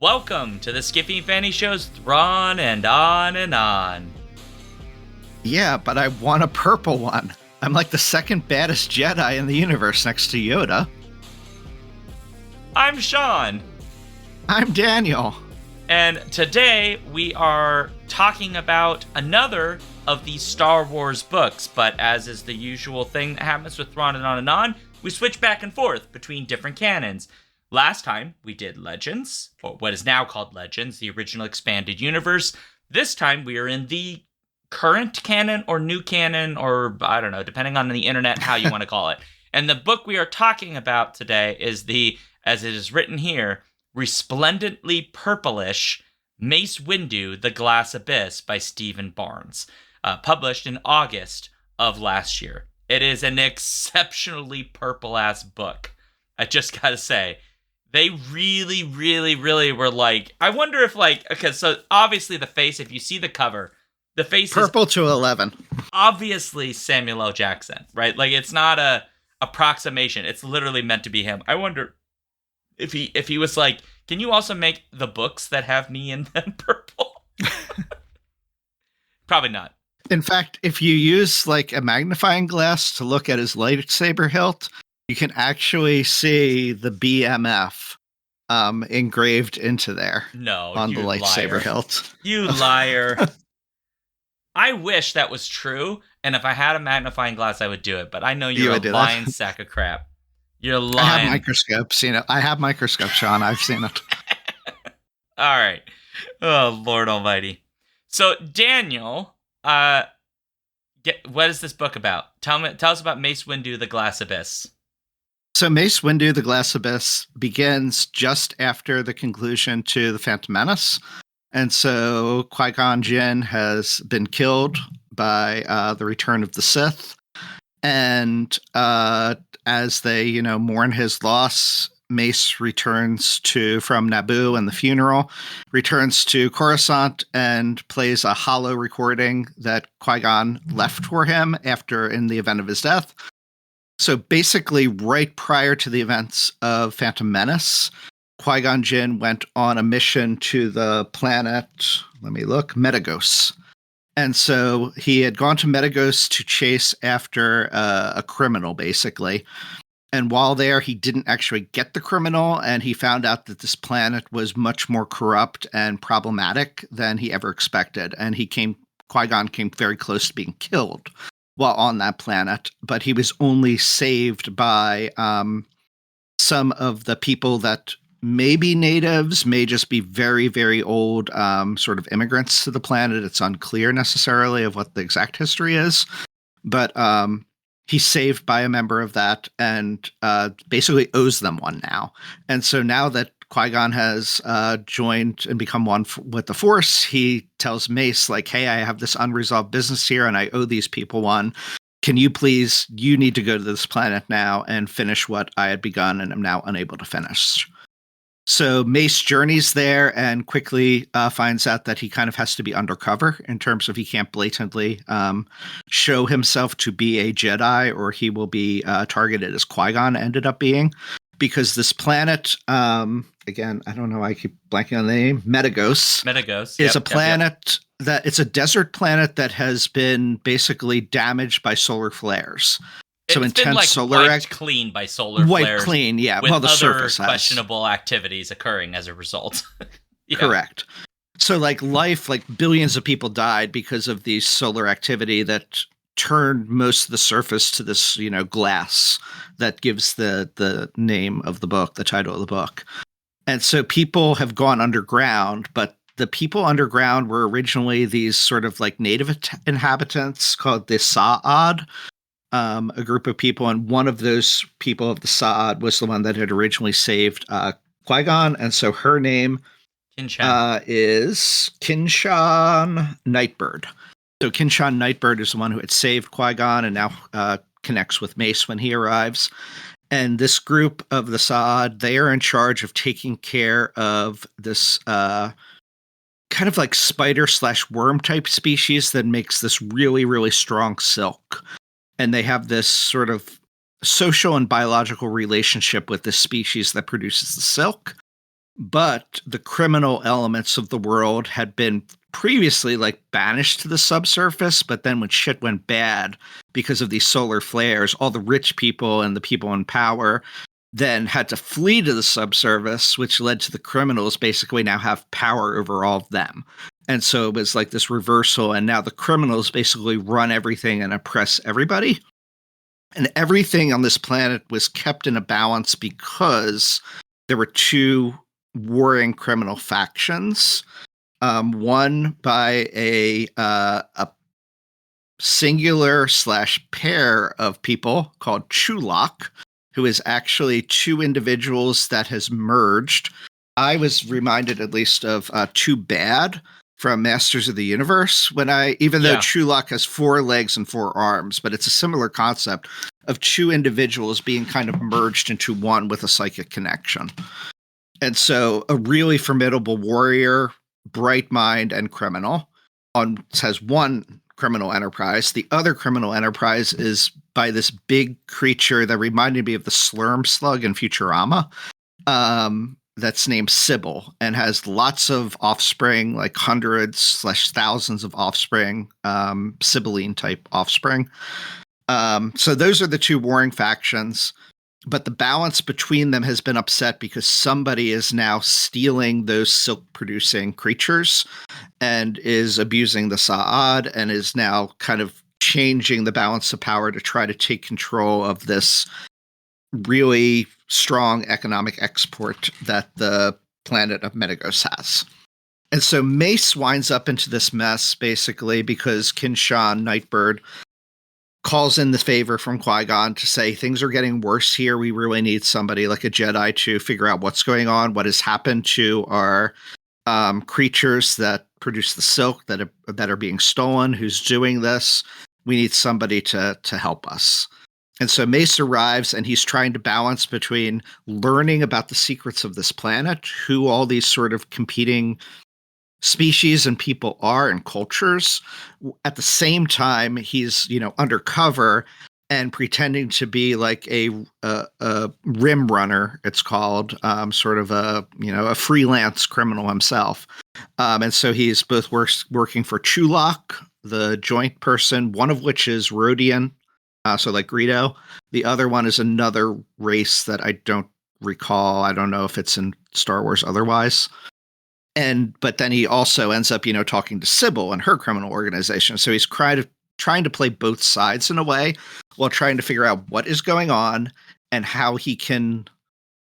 Welcome to the Skippy Fanny Show's Thrawn and on and on. Yeah, but I want a purple one. I'm like the second baddest Jedi in the universe next to Yoda. I'm Shaun. I'm Daniel. And today we are talking about another of these Star Wars books, but as is the usual thing that happens with Thrawn and on, we switch back and forth between different canons. Last time, we did Legends, or what is now called Legends, the original expanded universe. This time, we are in the current canon or new canon, or I don't know, depending on the internet, how you want to call it. And the book we are talking about today is the, as it is written here, resplendently purplish Mace Windu, The Glass Abyss by Stephen Barnes, published in August of last year. It is an exceptionally purple-ass book. I just gotta say. They really, really, really were like, I wonder if okay, so obviously the face, if you see the cover, the face Purple is to 11. Obviously Samuel L. Jackson, right? Like, it's not a approximation. It's literally meant to be him. I wonder if he was like, can you also make the books that have me in them purple? Probably not. In fact, if you use like a magnifying glass to look at his lightsaber hilt, you can actually see the BMF engraved into there. No, on the lightsaber liar. hilt. You liar. I wish that was true, and if I had a magnifying glass, I would do it, but I know you're a lying sack of crap. You're lying. I have microscopes, I have microscopes, Shaun. I've seen it. All right. Oh, Lord almighty. So, Daniel, what is this book about? Tell us about Mace Windu, The Glass Abyss. So Mace Windu, The Glass Abyss begins just after the conclusion to The Phantom Menace. And so Qui-Gon Jinn has been killed by the return of the Sith. And as they, mourn his loss, Mace returns from Naboo and the funeral, returns to Coruscant and plays a hollow recording that Qui-Gon left for him in the event of his death. So basically, right prior to the events of Phantom Menace, Qui-Gon Jinn went on a mission to the planet, Metagos. And so he had gone to Metagos to chase after a criminal, basically. And while there, he didn't actually get the criminal, and he found out that this planet was much more corrupt and problematic than he ever expected. And Qui-Gon came very close to being killed while on that planet, but he was only saved by some of the people that may be natives, may just be very, very old sort of immigrants to the planet. It's unclear necessarily of what the exact history is, but he's saved by a member of that and basically owes them one now. And so now that Qui-Gon has joined and become one with the Force, he tells Mace, hey, I have this unresolved business here and I owe these people one. Can you need to go to this planet now and finish what I had begun and am now unable to finish. So Mace journeys there and quickly finds out that he kind of has to be undercover in terms of he can't blatantly show himself to be a Jedi, or he will be targeted as Qui-Gon ended up being. Because this planet, again, I don't know, I keep blanking on the name, Metagos is a planet that it's a desert planet that has been basically damaged by solar flares. So it's intense been solar wiped clean by solar flares. Wiped clean, yeah. With the other surface questionable activities occurring as a result. Yeah. Correct. So billions of people died because of the solar activity that turned most of the surface to this, glass that gives the name of the book, the title of the book. And so people have gone underground, but the people underground were originally these sort of native inhabitants called the Sa'ad, a group of people. And one of those people of the Sa'ad was the one that had originally saved Qui-Gon. And so her name is Kinshan Nightbird. So Kinshan Nightbird is the one who had saved Qui-Gon and now connects with Mace when he arrives. And this group of the Sa'ad, they are in charge of taking care of this kind of like spider/worm type species that makes this really, really strong silk. And they have this sort of social and biological relationship with this species that produces the silk. But the criminal elements of the world had been previously like banished to the subsurface, but then when shit went bad because of these solar flares, all the rich people and the people in power then had to flee to the subsurface, which led to the criminals basically now have power over all of them. And so it was like this reversal, and now the criminals basically run everything and oppress everybody. And everything on this planet was kept in a balance because there were two warring criminal factions. One by a singular/pair of people called Chulak, who is actually two individuals that has merged. I was reminded at least of Too Bad from Masters of the Universe even though Chulak has 4 legs and 4 arms, but it's a similar concept of two individuals being kind of merged into one with a psychic connection. And so a really formidable warrior, bright mind, and criminal has one criminal enterprise. The other criminal enterprise is by this big creature that reminded me of the Slurm slug in Futurama. That's named Sybil and has lots of offspring, like hundreds/thousands of offspring, Sibylline type offspring. So those are the two warring factions. But the balance between them has been upset because somebody is now stealing those silk-producing creatures and is abusing the Sa'ad and is now kind of changing the balance of power to try to take control of this really strong economic export that the planet of Metagos has. And so Mace winds up into this mess, basically, because Kinshan Nightbird calls in the favor from Qui-Gon to say, things are getting worse here. We really need somebody like a Jedi to figure out what's going on, what has happened to our creatures that produce the silk that are being stolen, who's doing this. We need somebody to help us. And so Mace arrives, and he's trying to balance between learning about the secrets of this planet, who all these sort of competing species and people are and cultures. At the same time, he's, undercover and pretending to be like a rim runner, it's called, sort of a freelance criminal himself. And so he's both working for Chulak, the joint person, one of which is Rhodian, so like Greedo. The other one is another race that I don't recall. I don't know if it's in Star Wars otherwise. But then he also ends up, talking to Sybil and her criminal organization. So he's trying to play both sides in a way while trying to figure out what is going on and how he can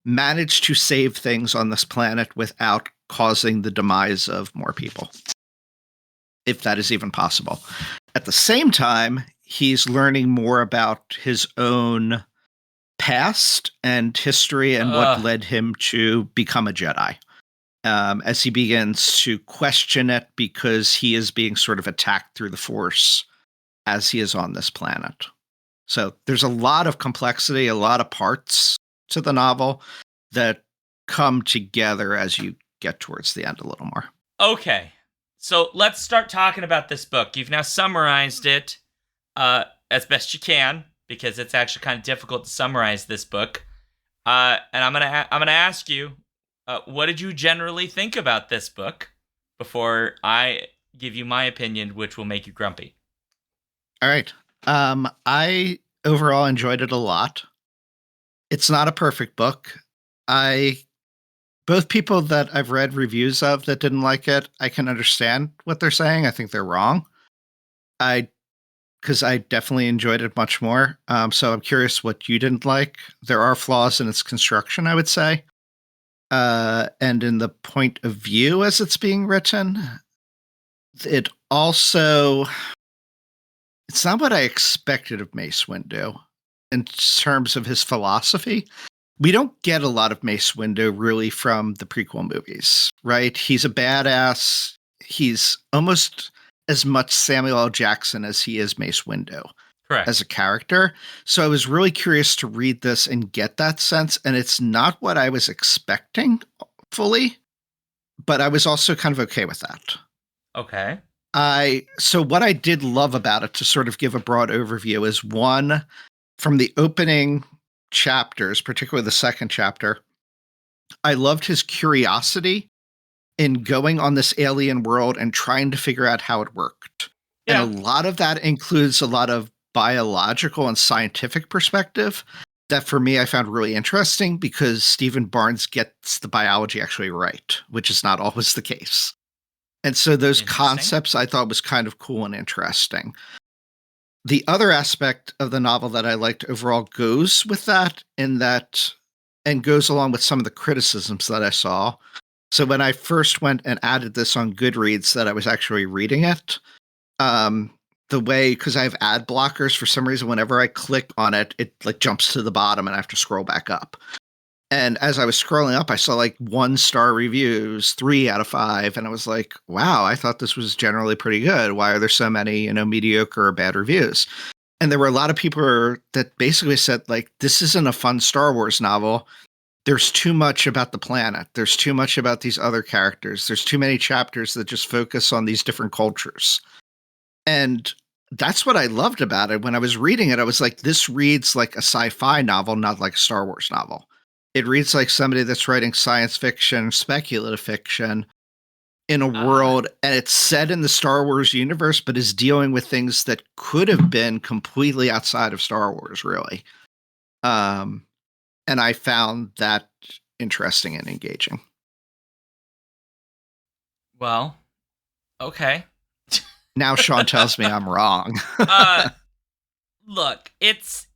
manage to save things on this planet without causing the demise of more people, if that is even possible. At the same time, he's learning more about his own past and history and what led him to become a Jedi. As he begins to question it because he is being sort of attacked through the Force as he is on this planet. So there's a lot of complexity, a lot of parts to the novel that come together as you get towards the end a little more. Okay, so let's start talking about this book. You've now summarized it as best you can, because it's actually kind of difficult to summarize this book. And I'm gonna ask you, what did you generally think about this book before I give you my opinion, which will make you grumpy? All right. I overall enjoyed it a lot. It's not a perfect book. Both people that I've read reviews of that didn't like it, I can understand what they're saying. I think they're wrong. Because I definitely enjoyed it much more. So I'm curious what you didn't like. There are flaws in its construction, I would say. And in the point of view as it's being written. It's not what I expected of Mace Windu in terms of his philosophy. We don't get a lot of Mace Windu really from the prequel movies, right? He's a badass. He's almost as much Samuel L. Jackson as he is Mace Windu. Correct. As a character. So I was really curious to read this and get that sense. And it's not what I was expecting fully, but I was also kind of okay with that. Okay. So what I did love about it, to sort of give a broad overview, is one, from the opening chapters, particularly the second chapter, I loved his curiosity in going on this alien world and trying to figure out how it worked. Yeah. And a lot of that includes a lot of biological and scientific perspective that for me I found really interesting, because Stephen Barnes gets the biology actually right, which is not always the case. And so those concepts I thought was kind of cool and interesting. The other aspect of the novel that I liked overall goes with that, and goes along with some of the criticisms that I saw. So when I first went and added this on Goodreads, that I was actually reading it, the way, because I have ad blockers for some reason, whenever I click on it, it like jumps to the bottom and I have to scroll back up. And as I was scrolling up, I saw like 1-star reviews, 3 out of 5. And I was like, wow, I thought this was generally pretty good. Why are there so many, mediocre or bad reviews? And there were a lot of people that basically said, like, this isn't a fun Star Wars novel. There's too much about the planet. There's too much about these other characters. There's too many chapters that just focus on these different cultures. And that's what I loved about it. When I was reading it, I was like, this reads like a sci-fi novel, not like a Star Wars novel. It reads like somebody that's writing science fiction, speculative fiction in a world, and it's set in the Star Wars universe, but is dealing with things that could have been completely outside of Star Wars, really. And I found that interesting and engaging. Well, okay. Now Shaun tells me I'm wrong. Look, it's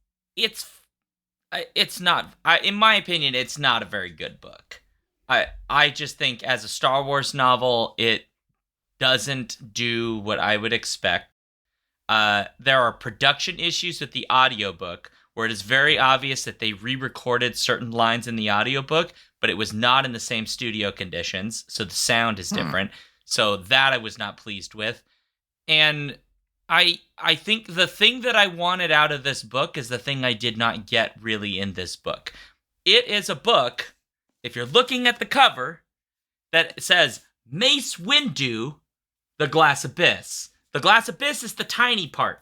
not, in my opinion, it's not a very good book. I just think as a Star Wars novel, it doesn't do what I would expect. There are production issues with the audiobook, where it is very obvious that they re-recorded certain lines in the audiobook, but it was not in the same studio conditions, so the sound is different. So that I was not pleased with. And I think the thing that I wanted out of this book is the thing I did not get really in this book. It is a book, if you're looking at the cover, that says Mace Windu, the Glass Abyss. The Glass Abyss is the tiny part.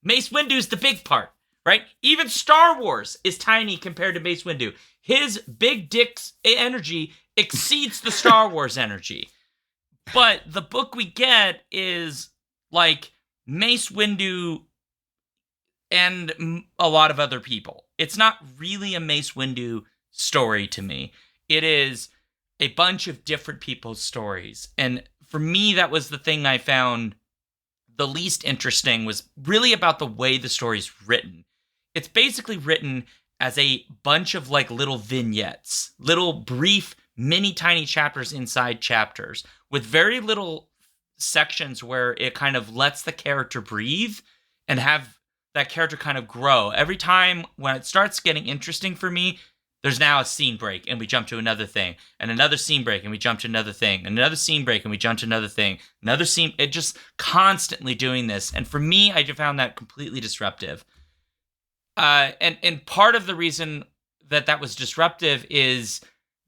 Mace Windu is the big part, right? Even Star Wars is tiny compared to Mace Windu. His big dick's energy exceeds the Star Wars energy. But the book we get is like Mace Windu and a lot of other people. It's not really a Mace Windu story to me. It is a bunch of different people's stories. And for me, that was the thing I found the least interesting, was really about the way the story's written. It's basically written as a bunch of like little vignettes, little brief, mini tiny chapters inside chapters, with very little sections where it kind of lets the character breathe and have that character kind of grow. Every time when it starts getting interesting for me, there's now a scene break and we jump to another thing, and another scene break and we jump to another thing, and another scene break and we jump to another thing, another scene. It just constantly doing this. And for me, I just found that completely disruptive. And part of the reason that was disruptive is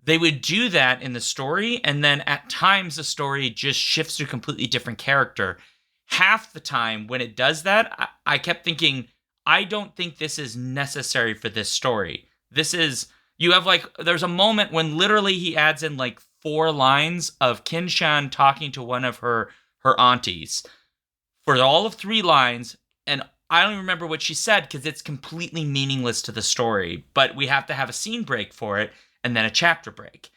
they would do that in the story, and then at times the story just shifts to a completely different character. Half the time when it does that, I kept thinking, I don't think this is necessary for this story. There's a moment when literally he adds in like 4 lines of Kin-Shan talking to one of her aunties for all of 3 lines, and I don't even remember what she said because it's completely meaningless to the story, but we have to have a scene break for it and then a chapter break.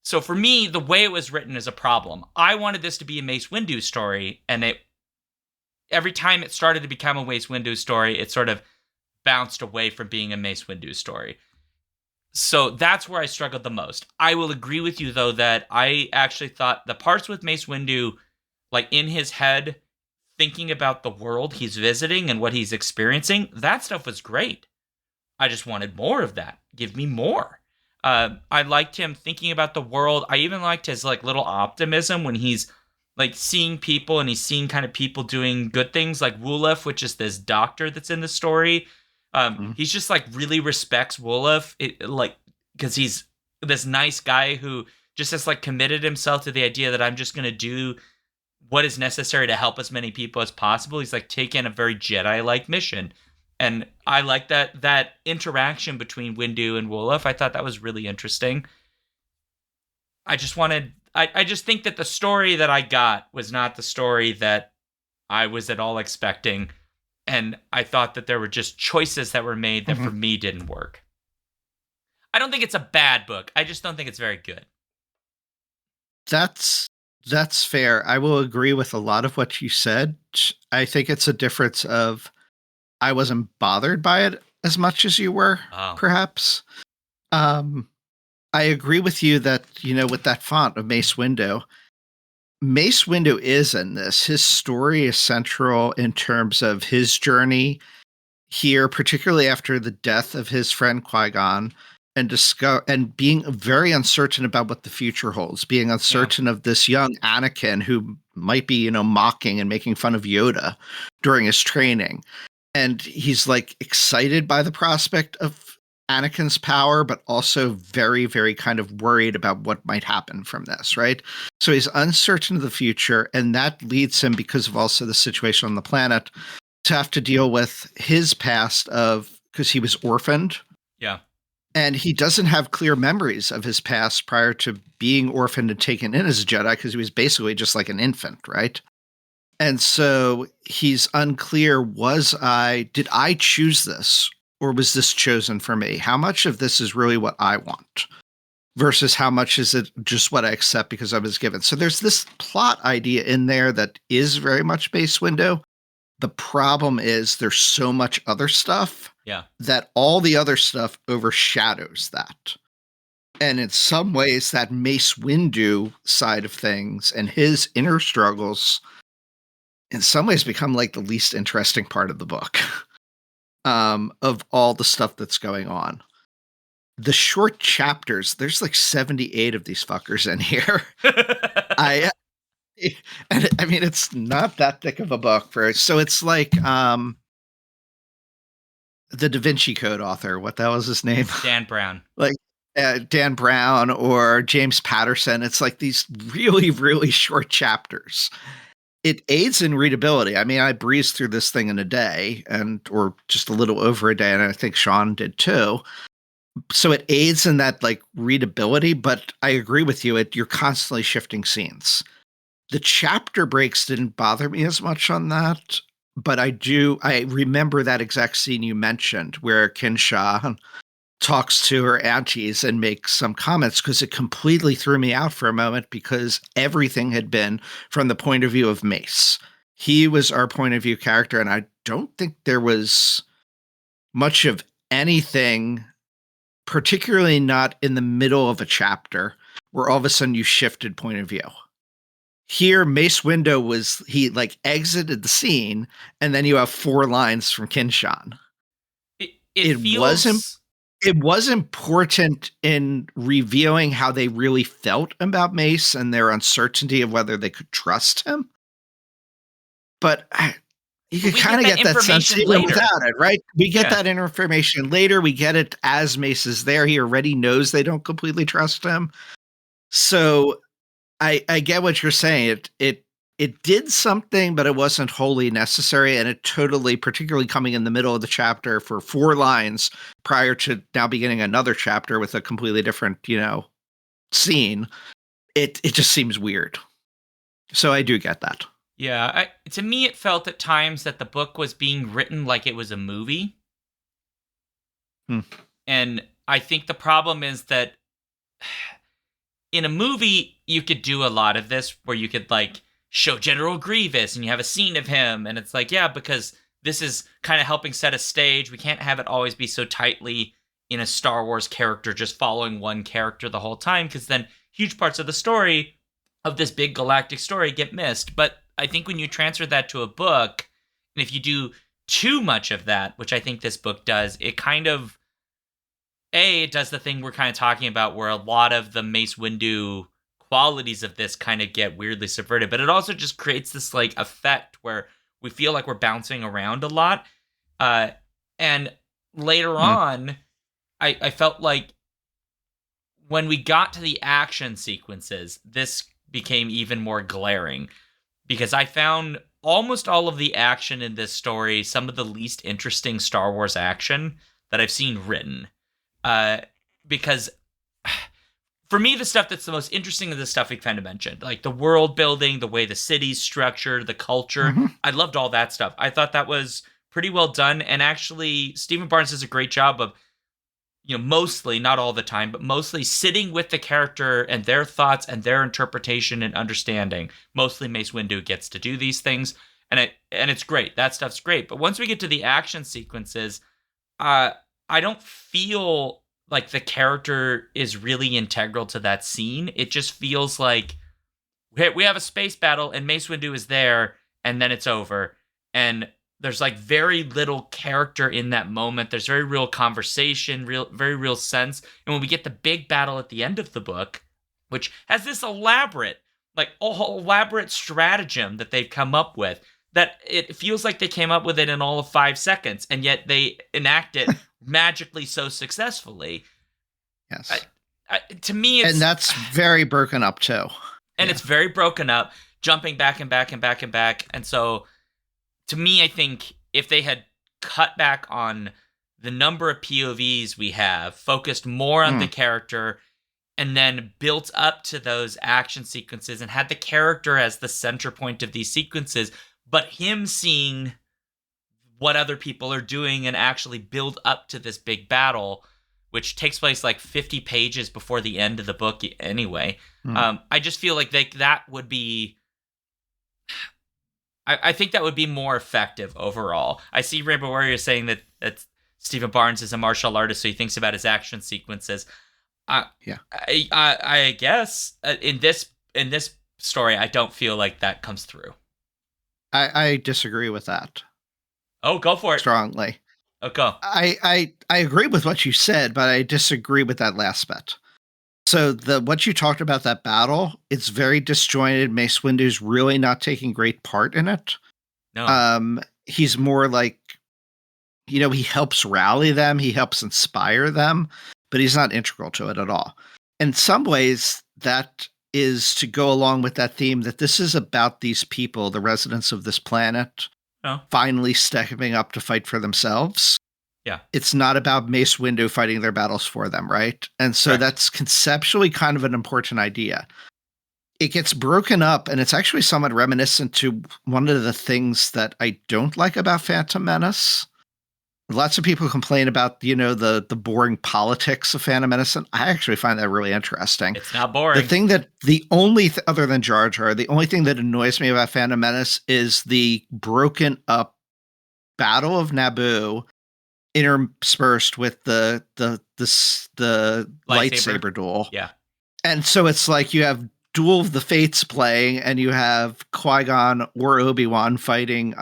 So for me, the way it was written is a problem. I wanted this to be a Mace Windu story, and every time it started to become a Mace Windu story, it sort of bounced away from being a Mace Windu story. So that's where I struggled the most. I will agree with you, though, that I actually thought the parts with Mace Windu, like in his head, thinking about the world he's visiting and what he's experiencing, that stuff was great. I just wanted more of that. Give me more. I liked him thinking about the world. I even liked his like little optimism when he's like seeing people, and he's seeing kind of people doing good things, like Wolof, which is this doctor that's in the story. He's just like really respects Wolof, like because he's this nice guy who just has like committed himself to the idea that I'm just going to do what is necessary to help as many people as possible. He's like taking a very Jedi-like mission. And I like that interaction between Windu and Wolof. I thought that was really interesting. I just think that the story that I got was not the story that I was at all expecting. And I thought that there were just choices that were made that for me didn't work. I don't think it's a bad book. I just don't think it's very good. That's fair. I will agree with a lot of what you said. I think it's a difference of I wasn't bothered by it as much as you were, perhaps. I agree with you that, with that font of Mace Windu is in this. His story is central in terms of his journey here, particularly after the death of his friend Qui-Gon, and being very uncertain about what the future holds, being uncertain of this young Anakin who might be, mocking and making fun of Yoda during his training. And he's like excited by the prospect of Anakin's power, but also very, very kind of worried about what might happen from this, right? So he's uncertain of the future, and that leads him, because of also the situation on the planet, to have to deal with his past because he was orphaned. Yeah. And he doesn't have clear memories of his past prior to being orphaned and taken in as a Jedi, because he was basically just like an infant, right? And so he's unclear, did I choose this? Or was this chosen for me? How much of this is really what I want versus how much is it just what I accept because I was given? So there's this plot idea in there that is very much Mace Windu. The problem is there's so much other stuff that all the other stuff overshadows that. And in some ways, that Mace Windu side of things and his inner struggles in some ways become like the least interesting part of the book. Of all the stuff that's going on. The short chapters, there's like 78 of these fuckers in here. I mean, it's not that thick of a book so it's like the DaVinci Code author, what the hell was his name? Dan Brown. Like Dan Brown or James Patterson. It's like these really, really short chapters. It aids in readability. I mean, I breezed through this thing in a day or just a little over a day. And I think Shaun did too. So it aids in that like readability, but I agree with you. You're constantly shifting scenes. The chapter breaks didn't bother me as much on that, but I remember that exact scene you mentioned where Kinsha talks to her aunties and makes some comments, because it completely threw me out for a moment, because everything had been from the point of view of Mace. He was our point of view character, and I don't think there was much of anything, particularly not in the middle of a chapter, where all of a sudden you shifted point of view. Here, Mace Windu he like exited the scene, and then you have 4 lines from Kinshan. It was important in revealing how they really felt about Mace and their uncertainty of whether they could trust him. But you could kind of get that sense even without it, right? We get that information later. We get it as Mace is there. He already knows they don't completely trust him. So I get what you're saying. It did something, but it wasn't wholly necessary. And it totally, particularly coming in the middle of the chapter for 4 lines prior to now beginning another chapter with a completely different, scene, it just seems weird. So I do get that. Yeah. To me, it felt at times that the book was being written like it was a movie. And I think the problem is that in a movie, you could do a lot of this where you could like show General Grievous and you have a scene of him, and it's like, because this is kind of helping set a stage. We can't have it always be so tightly in a Star Wars character just following one character the whole time, because then huge parts of the story of this big galactic story get missed. But I think when you transfer that to a book, and if you do too much of that, which I think this book does, it kind of it does the thing we're kind of talking about, where a lot of the Mace Windu qualities of this kind of get weirdly subverted, but it also just creates this like effect where we feel like we're bouncing around a lot. And later on, I felt like when we got to the action sequences, this became even more glaring because I found almost all of the action in this story some of the least interesting Star Wars action that I've seen written. Because for me, the stuff that's the most interesting is the stuff we kind of mentioned, like the world building, the way the city's structured, the culture. I loved all that stuff. I thought that was pretty well done. And actually, Stephen Barnes does a great job of, mostly, not all the time, but mostly sitting with the character and their thoughts and their interpretation and understanding. Mostly Mace Windu gets to do these things, and it's great. That stuff's great. But once we get to the action sequences, I don't feel like the character is really integral to that scene. It just feels like we have a space battle and Mace Windu is there, and then it's over. And there's like very little character in that moment. There's very real conversation, very real sense. And when we get the big battle at the end of the book, which has this elaborate stratagem that they've come up with, that it feels like they came up with it in all of 5 seconds, and yet they enact it magically so successfully. Yes. To me, and that's very broken up too. And it's very broken up, jumping back and back and back and back. And so, to me, I think if they had cut back on the number of POVs we have, focused more on the character, and then built up to those action sequences and had the character as the center point of these sequences, but him seeing what other people are doing and actually build up to this big battle, which takes place like 50 pages before the end of the book anyway. I just feel like that would be... I think that would be more effective overall. I see Rainbow Warrior saying that Stephen Barnes is a martial artist, so he thinks about his action sequences. I guess in this story, I don't feel like that comes through. I disagree with that. Oh, go for it. Strongly. Oh, go. I agree with what you said, but I disagree with that last bit. So what you talked about, that battle, it's very disjointed. Mace Windu's really not taking great part in it. No. He's more like, he helps rally them, he helps inspire them, but he's not integral to it at all. In some ways, that is to go along with that theme that this is about these people, the residents of this planet, finally stepping up to fight for themselves. Yeah. It's not about Mace Windu fighting their battles for them, right? And so that's conceptually kind of an important idea. It gets broken up, and it's actually somewhat reminiscent to one of the things that I don't like about Phantom Menace. Lots of people complain about, the boring politics of Phantom Menace, and I actually find that really interesting. It's not boring. The thing that other than Jar Jar, the only thing that annoys me about Phantom Menace is the broken up Battle of Naboo interspersed with the lightsaber duel. Yeah. And so it's like you have Duel of the Fates playing, and you have Qui-Gon or Obi-Wan fighting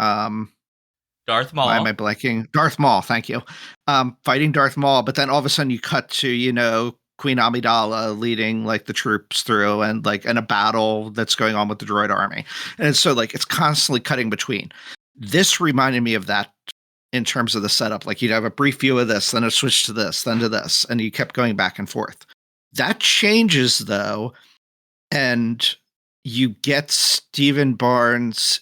Darth Maul. Why am I blanking? Darth Maul, thank you. Fighting Darth Maul, but then all of a sudden you cut to, Queen Amidala leading like the troops through and in a battle that's going on with the droid army. And so it's constantly cutting between. This reminded me of that in terms of the setup. Like you'd have a brief view of this, then a switch to this, then to this, and you kept going back and forth. That changes though, and you get Stephen Barnes'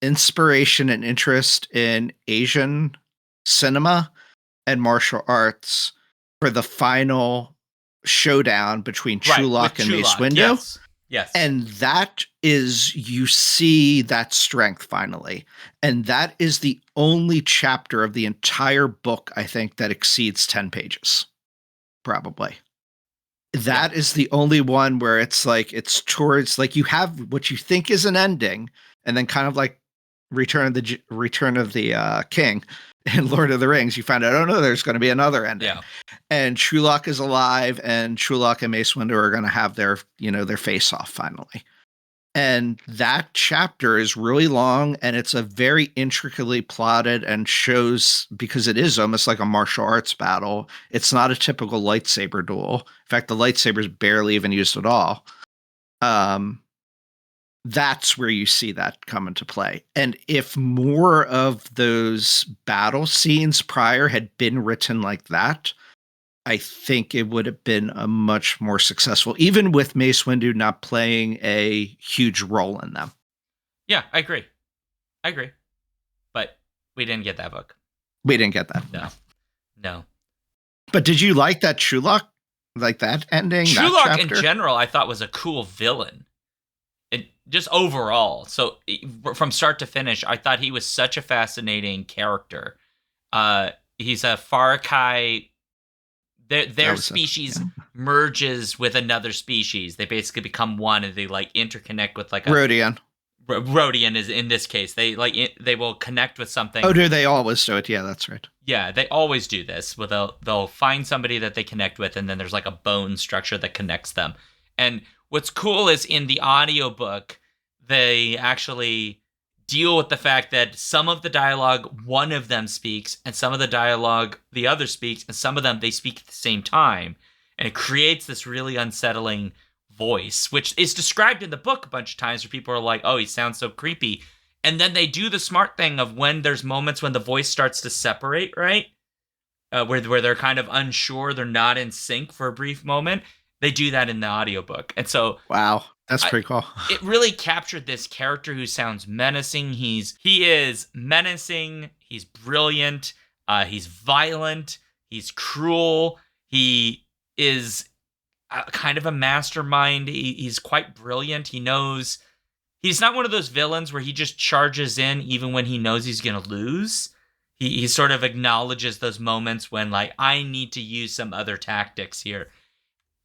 inspiration and interest in Asian cinema and martial arts for the final showdown between Chulak and Mace Windu. Yes. And that is, you see that strength finally. And that is the only chapter of the entire book, I think, that exceeds 10 pages. Probably. That is the only one where it's towards, you have what you think is an ending, and then kind of like Return of the King in Lord of the Rings, you find out, oh no, there's going to be another ending. Yeah. And Chulak is alive, and Chulak and Mace Windu are going to have their face off finally. And that chapter is really long, and it's a very intricately plotted and shows, because it is almost like a martial arts battle. It's not a typical lightsaber duel. In fact, the lightsaber is barely even used at all. that's where you see that come into play. And if more of those battle scenes prior had been written like that, I think it would have been a much more successful, even with Mace Windu not playing a huge role in them. Yeah, I agree. But we didn't get that book. We didn't get that. No. But did you like that Chulok? Like that ending? Chulok in general, I thought was a cool villain. Just overall. So from start to finish, I thought he was such a fascinating character. He's a Farakai. Their species merges with another species. They basically become one, and they like interconnect with like a Rodian. Rodian is in this case. They they will connect with something. Oh, do they always do it? Yeah, that's right. Yeah, they always do this. Where they'll find somebody that they connect with, and then there's like a bone structure that connects them. And what's cool is in the audiobook, they actually deal with the fact that some of the dialogue one of them speaks, and some of the dialogue the other speaks, and some of them they speak at the same time. And it creates this really unsettling voice, which is described in the book a bunch of times where people are like, oh, he sounds so creepy. And then they do the smart thing of when there's moments when the voice starts to separate, right? Where they're kind of unsure, they're not in sync for a brief moment. They do that in the audiobook. And so wow, that's pretty cool. It really captured this character who sounds menacing. He is menacing, he's brilliant, he's violent, he's cruel, he is kind of a mastermind. He's quite brilliant. He knows he's not one of those villains where he just charges in even when he knows he's going to lose. He sort of acknowledges those moments when like, I need to use some other tactics here.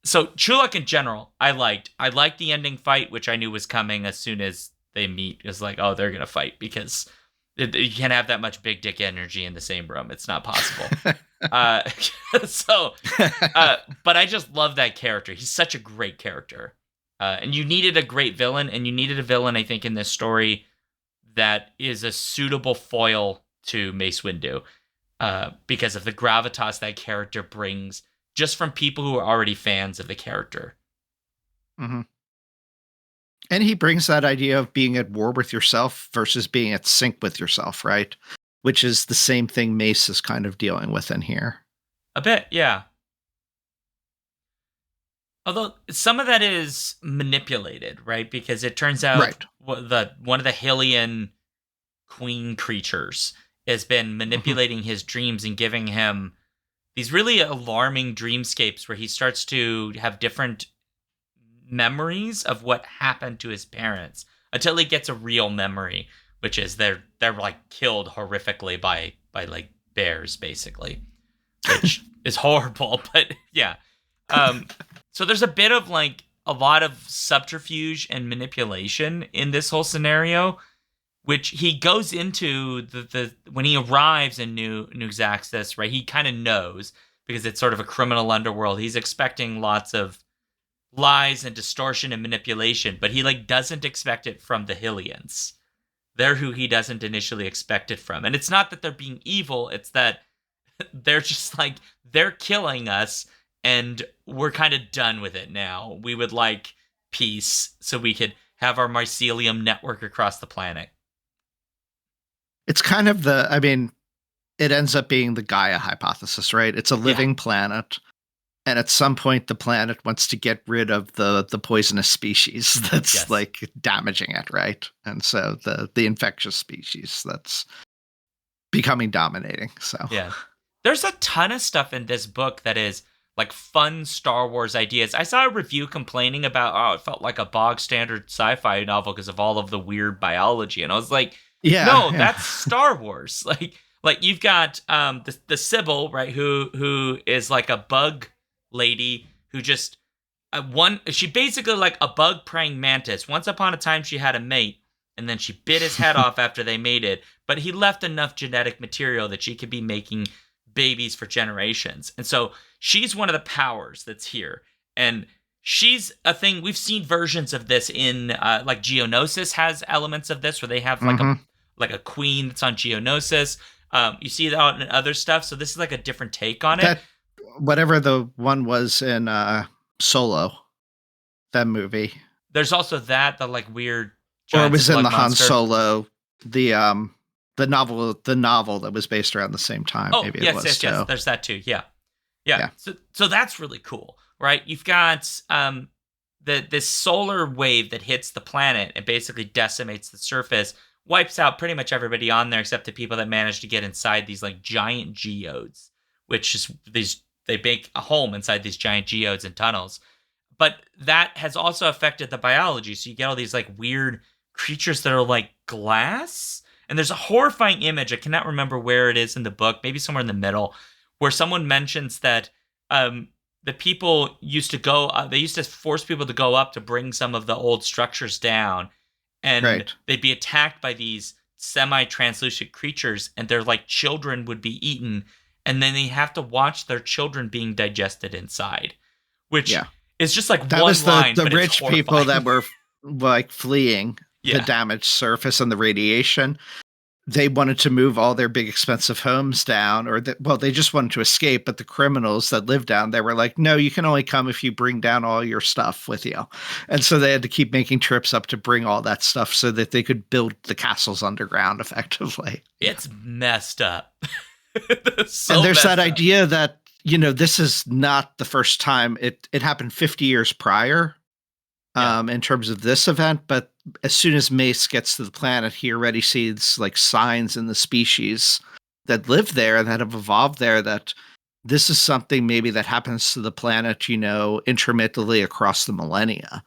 So Chulok in general, I liked the ending fight, which I knew was coming as soon as they meet. It was like, oh, they're going to fight because you can't have that much big dick energy in the same room. It's not possible. But I just love that character. He's such a great character. And you needed a great villain, and you needed a villain, I think, in this story that is a suitable foil to Mace Windu because of the gravitas that character brings just from people who are already fans of the character. Mm-hmm. And he brings that idea of being at war with yourself versus being at sync with yourself, right? Which is the same thing Mace is kind of dealing with in here. A bit, yeah. Although some of that is manipulated, right? Because it turns out one of the Hylian queen creatures has been manipulating his dreams and giving him these really alarming dreamscapes where he starts to have different memories of what happened to his parents until he gets a real memory, which is they're like killed horrifically by like bears, basically, which is horrible. But yeah, so there's a bit of like a lot of subterfuge and manipulation in this whole scenario, which he goes into the when he arrives in New Xaxis, right? He kind of knows because it's sort of a criminal underworld. He's expecting lots of lies and distortion and manipulation, but he like doesn't expect it from the Hylians. They're who he doesn't initially expect it from. And it's not that they're being evil, it's that they're just like, they're killing us and we're kind of done with it now. We would like peace so we could have our mycelium network across the planet. It's kind of it ends up being the Gaia hypothesis, right? It's a living planet. And at some point, the planet wants to get rid of the poisonous species that's like damaging it, right? And so the infectious species that's becoming dominating. So yeah, there's a ton of stuff in this book that is like fun Star Wars ideas. I saw a review complaining about, it felt like a bog standard sci-fi novel because of all of the weird biology, and I was like, that's Star Wars. Like you've got the Sybil, right? Who is like a bug lady who just she basically like a bug praying mantis. Once upon a time she had a mate, and then she bit his head off after they mated, but he left enough genetic material that she could be making babies for generations. And so she's one of the powers that's here, and she's a thing. We've seen versions of this in like Geonosis has elements of this where they have like a queen that's on Geonosis. You see that in other stuff, so this is like a different take on it. Whatever the one was in Solo, that movie. There's also the like weird Or it giant was in slug the Han monster. Solo, the novel that was based around the same time. Oh, Maybe it yes, was yes, yes. too. There's that too. Yeah. Yeah. Yeah. So that's really cool, right? You've got this solar wave that hits the planet and basically decimates the surface, wipes out pretty much everybody on there except the people that manage to get inside these like giant geodes, which is they make a home inside these giant geodes and tunnels. But that has also affected the biology. So you get all these like weird creatures that are like glass. And there's a horrifying image. I cannot remember where it is in the book, maybe somewhere in the middle, where someone mentions that the people used to go, they used to force people to go up to bring some of the old structures down. And Right. they'd be attacked by these semi-translucent creatures, and their like children would be eaten. And then they have to watch their children being digested inside, which Yeah. is just like That one was line. the but rich it's people that horrifying. were like fleeing the Yeah. damaged surface and the radiation. They wanted to move all their big expensive homes down, or they just wanted to escape. But the criminals that lived down there were like, no, you can only come if you bring down all your stuff with you. And so they had to keep making trips up to bring all that stuff so that they could build the castles underground effectively. It's messed up. And there's that idea that, this is not the first time it happened 50 years prior. In terms of this event, but as soon as Mace gets to the planet, he already sees like signs in the species that live there, that have evolved there, that this is something maybe that happens to the planet, intermittently across the millennia.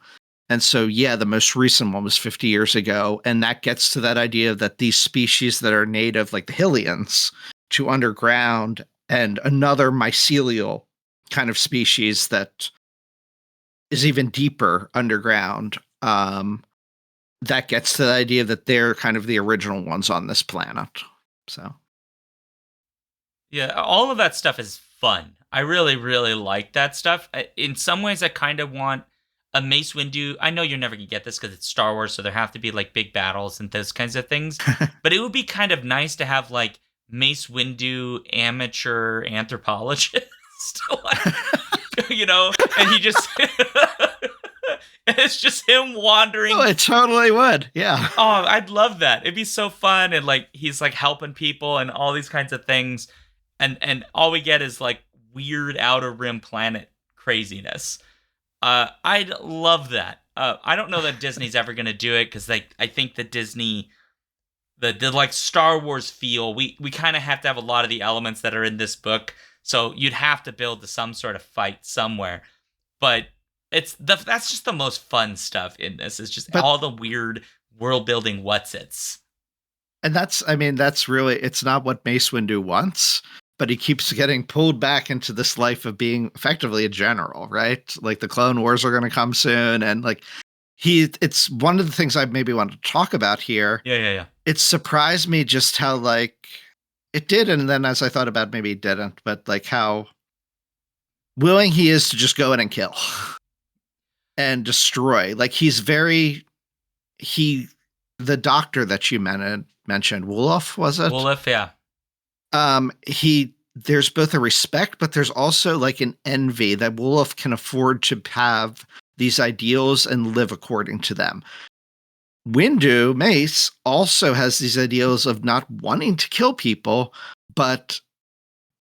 And so, the most recent one was 50 years ago. And that gets to that idea that these species that are native, like the Hylians, to underground, and another mycelial kind of species that is even deeper underground, that gets to the idea that they're kind of the original ones on this planet. So, yeah, all of that stuff is fun. I really, really like that stuff. In some ways, I kind of want a Mace Windu. I know you're never going to get this because it's Star Wars, so there have to be like big battles and those kinds of things. But it would be kind of nice to have like Mace Windu amateur anthropologist. And he just it's just him wandering. Oh, it totally would. Yeah. Oh, I'd love that. It'd be so fun. And like he's like helping people and all these kinds of things. And all we get is like weird outer rim planet craziness. I'd love that. I don't know that Disney's ever gonna do it because I think that Disney, the like Star Wars feel, we kind of have to have a lot of the elements that are in this book. So you'd have to build some sort of fight somewhere. But that's just the most fun stuff in this. It's just all the weird world building what's-its. And that's really, it's not what Mace Windu wants, but he keeps getting pulled back into this life of being effectively a general, right? Like the Clone Wars are going to come soon. And like it's one of the things I maybe want to talk about here. Yeah. It surprised me just how like it did. And then as I thought about, maybe it didn't, but like how willing he is to just go in and kill and destroy. Like the doctor that you mentioned, Wolof, was it? Wolof, yeah. There's both a respect, but there's also like an envy that Wolof can afford to have these ideals and live according to them. Windu, Mace, also has these ideals of not wanting to kill people, but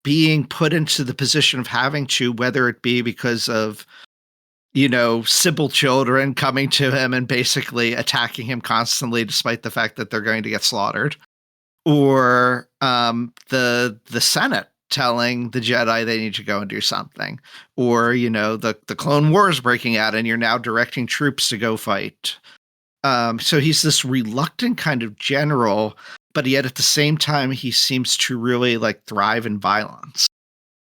being put into the position of having to, whether it be because of, Sybil children coming to him and basically attacking him constantly, despite the fact that they're going to get slaughtered, or the Senate telling the Jedi they need to go and do something, or the Clone Wars breaking out and you're now directing troops to go fight. So he's this reluctant kind of general, but yet at the same time he seems to really like thrive in violence,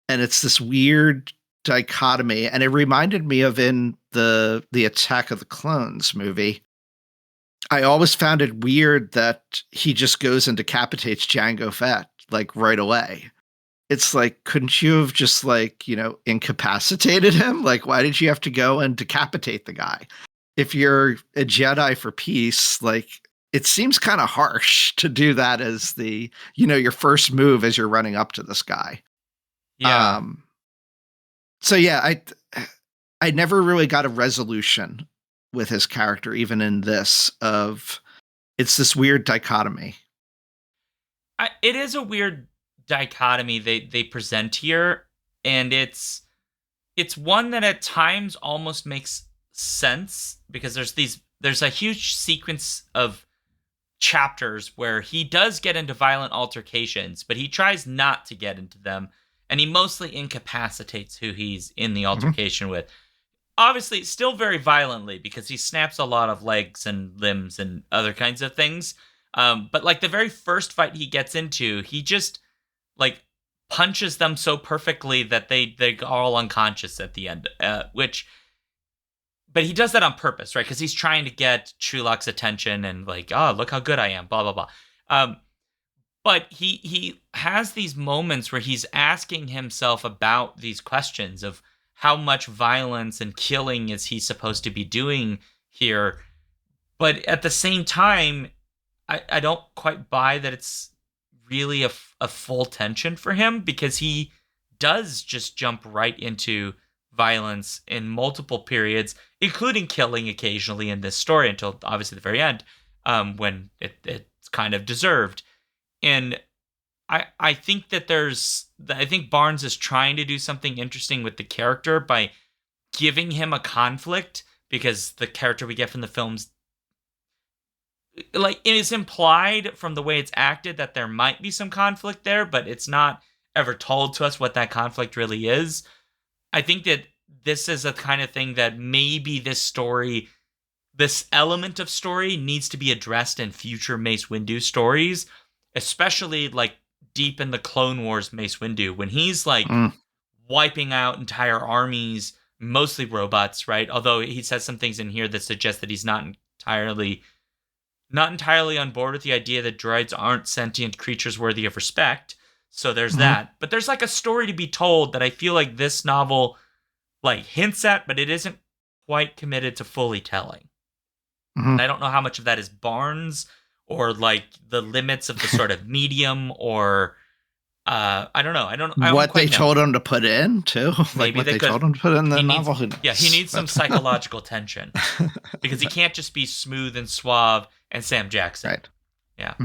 and it's this weird dichotomy. And it reminded me of in the Attack of the Clones movie. I always found it weird that he just goes and decapitates Jango Fett like right away. It's like, couldn't you have just like, incapacitated him? Like, why did you have to go and decapitate the guy? If you're a Jedi for peace, like, it seems kind of harsh to do that as the, your first move as you're running up to this guy. Yeah. So yeah, I never really got a resolution with his character, even in this, of it's this weird dichotomy. It is a weird dichotomy they present here, and it's one that at times almost makes sense, because there's a huge sequence of chapters where he does get into violent altercations, but he tries not to get into them, and he mostly incapacitates who he's in the altercation with. Obviously, still very violently, because he snaps a lot of legs and limbs and other kinds of things. But like the very first fight he gets into, he just like punches them so perfectly that they're all unconscious at the end. But he does that on purpose, right? Because he's trying to get Chulok's attention and like, oh, look how good I am, blah, blah, blah. But he has these moments where he's asking himself about these questions of how much violence and killing is he supposed to be doing here. But at the same time, I don't quite buy that it's really a full tension for him, because he does just jump right into violence in multiple periods, including killing occasionally in this story, until obviously the very end, when it's kind of deserved. And I think that I think Barnes is trying to do something interesting with the character by giving him a conflict, because the character we get from the films, like, it is implied from the way it's acted that there might be some conflict there, but it's not ever told to us what that conflict really is. I think that this is a kind of thing that maybe this element of story needs to be addressed in future Mace Windu stories, especially like deep in the Clone Wars Mace Windu, when he's like wiping out entire armies, mostly robots, right? Although he says some things in here that suggest that he's not entirely on board with the idea that droids aren't sentient creatures worthy of respect. So there's that. But there's like a story to be told that I feel like this novel like hints at, but it isn't quite committed to fully telling. And I don't know how much of that is Barnes or like the limits of the sort of medium, or I don't know. I don't what they know. Told him to put in too. Like what they told him to put in the novel. He needs some psychological tension, because he can't just be smooth and suave and Sam Jackson. Right. Yeah.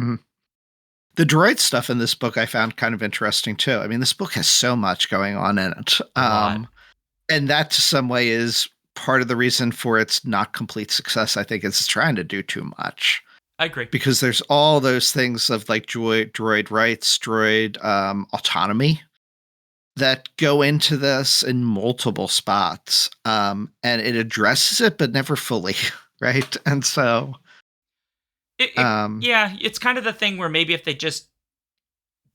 The droid stuff in this book I found kind of interesting too. I mean, this book has so much going on in it. And that to some way is part of the reason for its not complete success. I think it's trying to do too much. I agree. Because there's all those things of like droid rights, droid autonomy that go into this in multiple spots. And it addresses it, but never fully. Right. And so yeah, it's kind of the thing where maybe if they just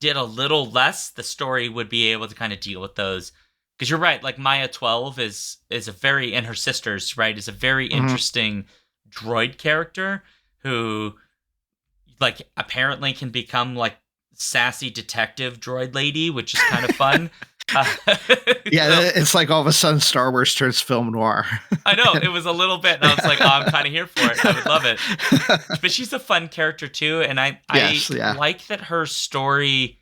did a little less, the story would be able to kind of deal with those. Because you're right, like Maya 12 is a very, and her sisters, right, is a very interesting droid character who, like, apparently can become like sassy detective droid lady, which is kind of fun. It's like all of a sudden Star Wars turns film noir. I know, it was a little bit, and I was like, oh, I'm kind of here for it. I would love it. But she's a fun character too, and I like that her story,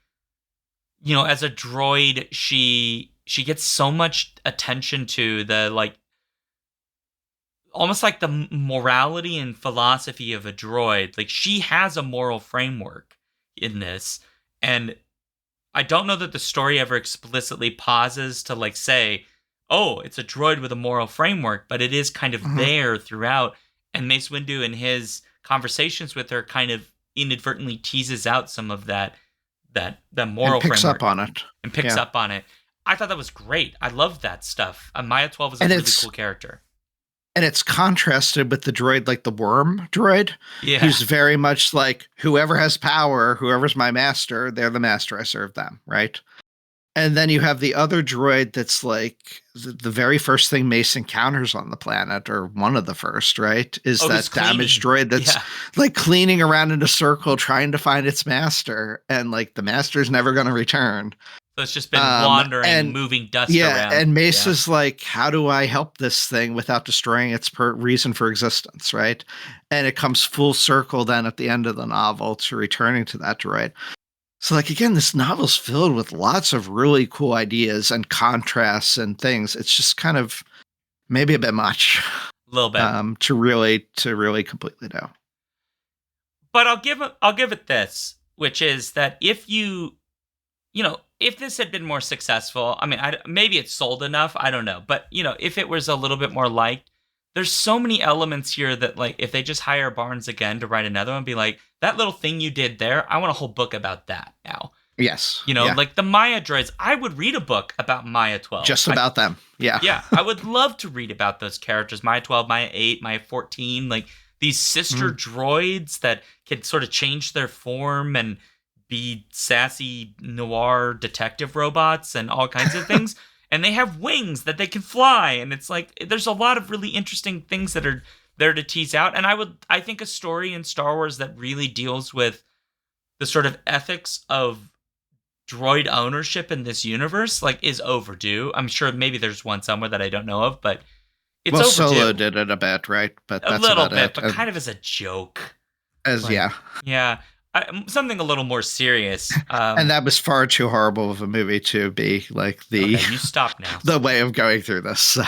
you know, as a droid, she gets so much attention to the, like, almost like the morality and philosophy of a droid. Like, she has a moral framework in this, and I don't know that the story ever explicitly pauses to, like, say, oh, it's a droid with a moral framework, but it is kind of there throughout. And Mace Windu, in his conversations with her, kind of inadvertently teases out some of that moral framework. And picks up on it. And picks up on it. I thought that was great. I loved that stuff. Maya 12 is a really cool character. And it's contrasted with the droid, like the worm droid, who's very much like, whoever has power, whoever's my master, they're the master, I serve them, right? And then you have the other droid that's like the very first thing Mace encounters on the planet, or one of the first, right? Is that damaged droid that's like cleaning around in a circle trying to find its master, and like the master's never going to return. So it's just been wandering and moving dust around. And Mace is like, how do I help this thing without destroying its reason for existence, right? And it comes full circle then at the end of the novel to returning to that droid. So, like, again, this novel's filled with lots of really cool ideas and contrasts and things. It's just kind of maybe a bit much. A little bit. To really completely know. But I'll give it this, which is that if if this had been more successful, I mean, maybe it's sold enough, I don't know. But, if it was a little bit more liked, there's so many elements here that, like, if they just hire Barnes again to write another one, be like, that little thing you did there, I want a whole book about that now. Yes. Like the Maya droids, I would read a book about Maya 12. Just about them. Yeah. Yeah, I would love to read about those characters, Maya 12, Maya 8, Maya 14, like these sister droids that can sort of change their form and be sassy noir detective robots and all kinds of things. And they have wings that they can fly. And it's like, there's a lot of really interesting things that are there to tease out. And I think a story in Star Wars that really deals with the sort of ethics of droid ownership in this universe, like, is overdue. I'm sure maybe there's one somewhere that I don't know of, but it's overdue. Solo did it a bit, right? But that's a little about bit, it. but kind of as a joke. Yeah. Something a little more serious. And that was far too horrible of a movie to be like the. Okay, you stop now. The way of going through this. So.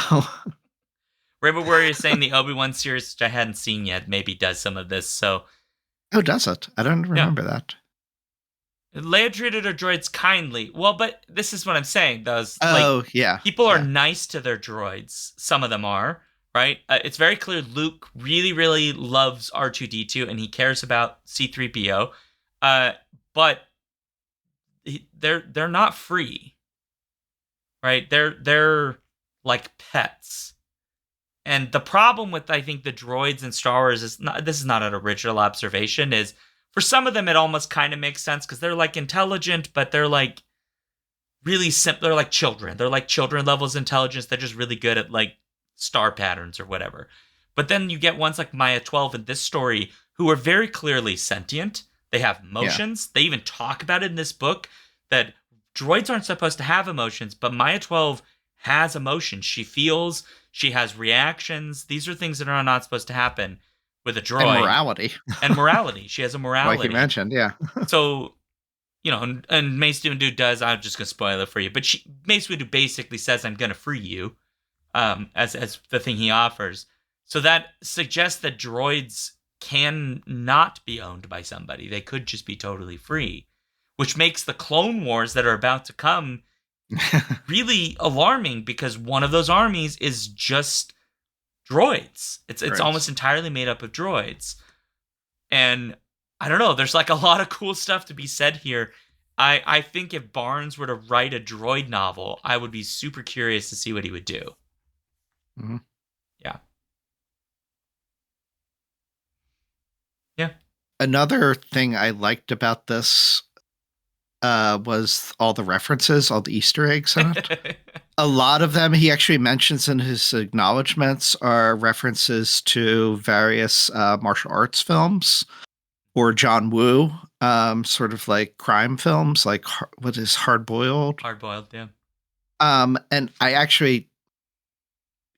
Rainbow Warrior is saying the Obi-Wan series, which I hadn't seen yet, maybe does some of this. So. Oh, does it? I don't remember that. Leia treated her droids kindly. Well, but this is what I'm saying, though. Yeah. People are nice to their droids. Some of them are, right? It's very clear Luke really, really loves R2-D2, and he cares about C-3PO. But they're not free, right? They're like pets. And the problem with, I think, the droids in Star Wars this is not an original observation, is for some of them, it almost kind of makes sense because they're like intelligent, but they're like really simple. They're like children. They're like children levels of intelligence. They're just really good at like star patterns or whatever. But then you get ones like Maya 12 in this story who are very clearly sentient. They have emotions. Yeah. They even talk about it in this book that droids aren't supposed to have emotions, but Maya 12 has emotions. She feels, she has reactions. These are things that are not supposed to happen with a droid. And morality. She has a morality. Like you mentioned, yeah. So, and Mace Windu does, I'm just going to spoil it for you, but Mace Windu basically says, I'm going to free you, as the thing he offers. So that suggests that droids can not be owned by somebody. They could just be totally free, which makes the Clone Wars that are about to come really alarming because one of those armies is just droids. It's almost entirely made up of droids. And I don't know, there's like a lot of cool stuff to be said here. I think if Barnes were to write a droid novel, I would be super curious to see what he would do. Mm-hmm. Yeah. Another thing I liked about this was all the references, all the Easter eggs in it. A lot of them he actually mentions in his acknowledgments are references to various martial arts films or John Woo, sort of like crime films, like what is Hard Boiled? Hard Boiled, yeah. And I actually,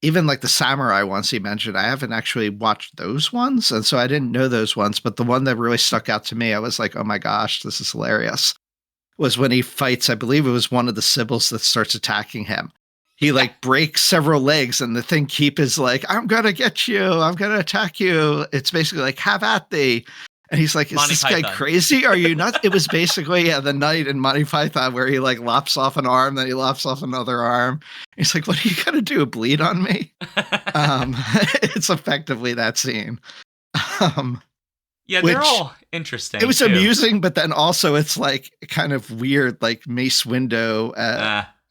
even like the samurai ones he mentioned, I haven't actually watched those ones. And so I didn't know those ones. But the one that really stuck out to me, I was like, oh my gosh, this is hilarious, was when he fights, I believe it was one of the Sibyls that starts attacking him. He like breaks several legs and the thing keep is like, I'm going to get you. I'm going to attack you. It's basically like, have at thee. And he's like, is Monty this Python. guy crazy? Are you nuts? It was basically the night in Monty Python where he like lops off an arm, then he lops off another arm. He's like, what are you going to do? Bleed on me? It's effectively that scene. Yeah, they're all interesting. It was too. amusing, but then also it's like kind of weird, like Mace Windu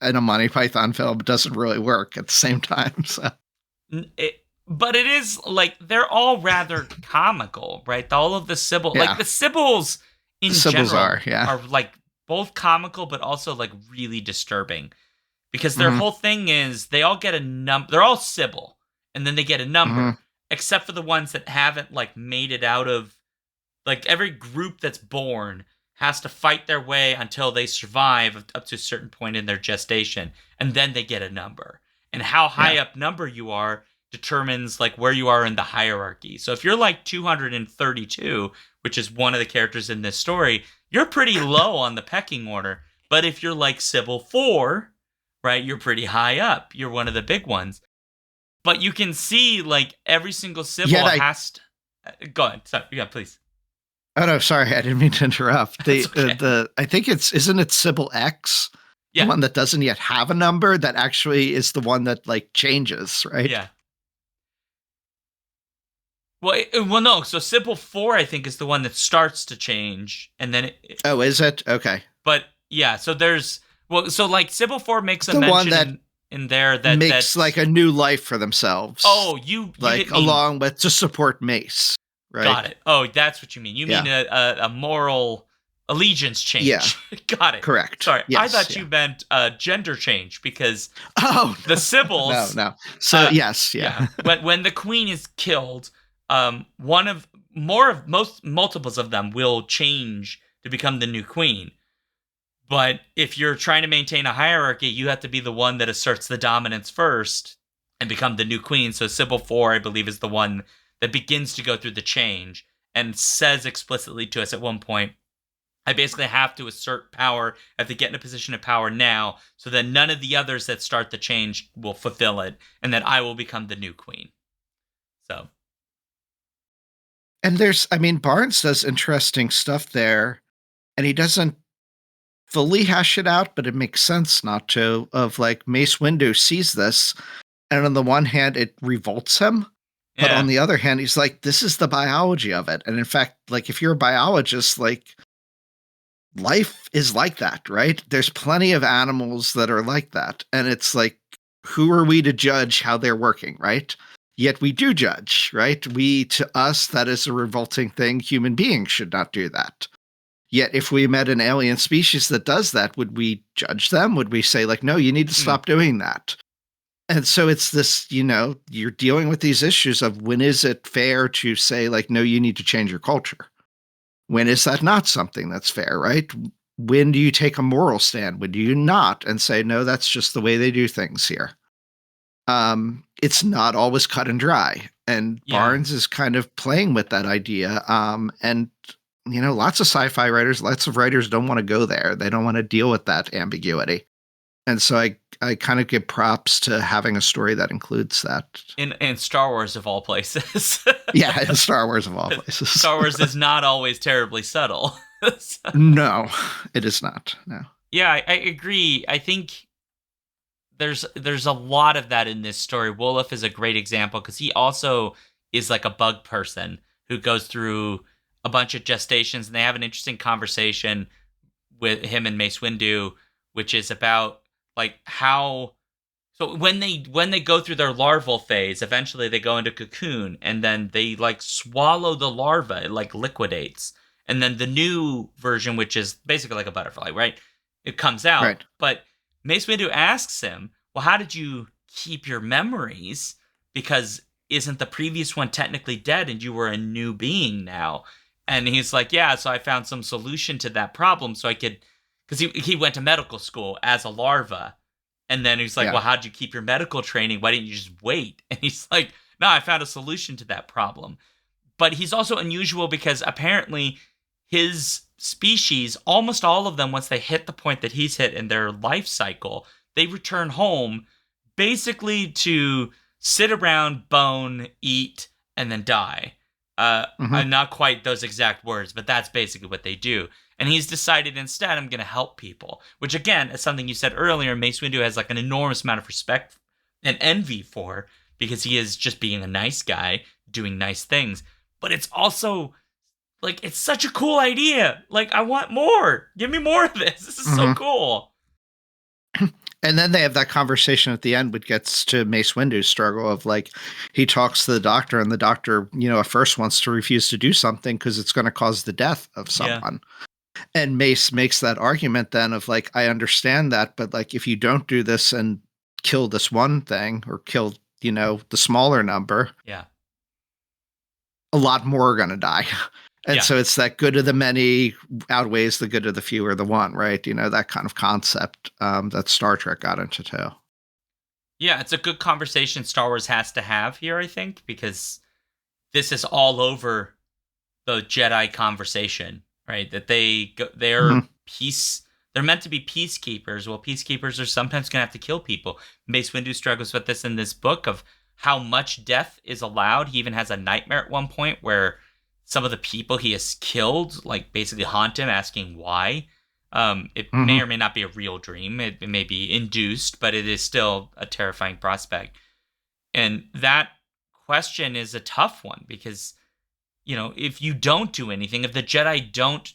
in a Monty Python film doesn't really work at the same time. So. But it is like they're all rather comical, right? All of the Sibyl, like the Sibyls in general are like both comical, but also like really disturbing because their whole thing is they all get a number. They're all Sibyl, and then they get a number, except for the ones that haven't like made it out of. Like every group that's born has to fight their way until they survive up to a certain point in their gestation, and then they get a number. And how high up number you are determines like where you are in the hierarchy. So if you're like 232, which is one of the characters in this story, you're pretty low on the pecking order. But if you're like Sybil 4, right, you're pretty high up. You're one of the big ones. But you can see, like, every single symbol has to... Go ahead. Sorry. Yeah, please. Oh, no, sorry. I didn't mean to interrupt. Okay. I think isn't it symbol X? Yeah. The one that doesn't yet have a number that actually is the one that, like, changes, right? Yeah. Well, no. So symbol 4, I think, is the one that starts to change, and then Oh, is it? Okay. But yeah, so there's so like symbol 4 makes a the mention one that in there that makes like a new life for themselves. Oh, you like didn't mean, along with to support Mace, right? Got it. Oh, that's what you mean. You mean a moral allegiance change. Yeah. Got it. Correct. Sorry, yes, I thought you meant gender change because the Sibyls. No. So yes, yeah. When the queen is killed, multiples of them will change to become the new queen. But if you're trying to maintain a hierarchy, you have to be the one that asserts the dominance first and become the new queen. So Sybil 4, I believe, is the one that begins to go through the change and says explicitly to us at one point, I basically have to assert power, I have to get in a position of power now so that none of the others that start the change will fulfill it and that I will become the new queen. So. And Barnes does interesting stuff there, and he doesn't fully hash it out, but it makes sense not to, of like Mace Windu sees this, and on the one hand, it revolts him, but on the other hand, he's like, this is the biology of it. And in fact, like if you're a biologist, like life is like that, right? There's plenty of animals that are like that. And it's like, who are we to judge how they're working, right? Yet we do judge, right? To us, that is a revolting thing. Human beings should not do that. Yet if we met an alien species that does that, would we judge them? Would we say like, no, you need to stop doing that? And so it's this, you're dealing with these issues of when is it fair to say like, no, you need to change your culture? When is that not something that's fair, right? When do you take a moral stand? When do you not? And say, no, that's just the way they do things here. It's not always cut and dry. And Barnes is kind of playing with that idea. And lots of sci-fi writers, lots of writers don't want to go there. They don't want to deal with that ambiguity. And so I kind of give props to having a story that includes that. In Star Wars of all places. Yeah, in Star Wars of all places. Star Wars is not always terribly subtle. So. No, it is not. No. Yeah, I agree. I think there's a lot of that in this story. Wolof is a great example because he also is like a bug person who goes through a bunch of gestations, and they have an interesting conversation with him and Mace Windu, which is about like how. So when they go through their larval phase, eventually they go into cocoon, and then they like swallow the larva, it like liquidates, and then the new version, which is basically like a butterfly, right? It comes out, right. But Mace Windu asks him, "Well, how did you keep your memories? Because isn't the previous one technically dead, and you were a new being now?" And he's like, yeah, so I found some solution to that problem so I could, because he went to medical school as a larva. And then he's like, well, how'd you keep your medical training? Why didn't you just wait? And he's like, no, I found a solution to that problem. But he's also unusual because apparently his species, almost all of them, once they hit the point that he's hit in their life cycle, they return home basically to sit around, bone, eat, and then die. Not quite those exact words, but that's basically what they do. And he's decided instead, I'm going to help people, which again is something you said earlier. Mace Windu has like an enormous amount of respect and envy for, because he is just being a nice guy doing nice things. But it's also like, it's such a cool idea. Like, I want more. Give me more of this. This is so cool. And then they have that conversation at the end, which gets to Mace Windu's struggle of like, he talks to the doctor, and the doctor, at first wants to refuse to do something because it's going to cause the death of someone. Yeah. And Mace makes that argument then of like, I understand that, but like, if you don't do this and kill this one thing or kill, the smaller number, a lot more are going to die. And so it's that good of the many outweighs the good of the few or the one, right? That kind of concept that Star Trek got into too. Yeah, it's a good conversation Star Wars has to have here, I think, because this is all over the Jedi conversation, right? That they're they're meant to be peacekeepers. Well, peacekeepers are sometimes going to have to kill people. Mace Windu struggles with this in this book of how much death is allowed. He even has a nightmare at one point where some of the people he has killed, like, basically haunt him, asking why. It may or may not be a real dream. It may be induced, but it is still a terrifying prospect. And that question is a tough one because, you know, if you don't do anything, if the Jedi don't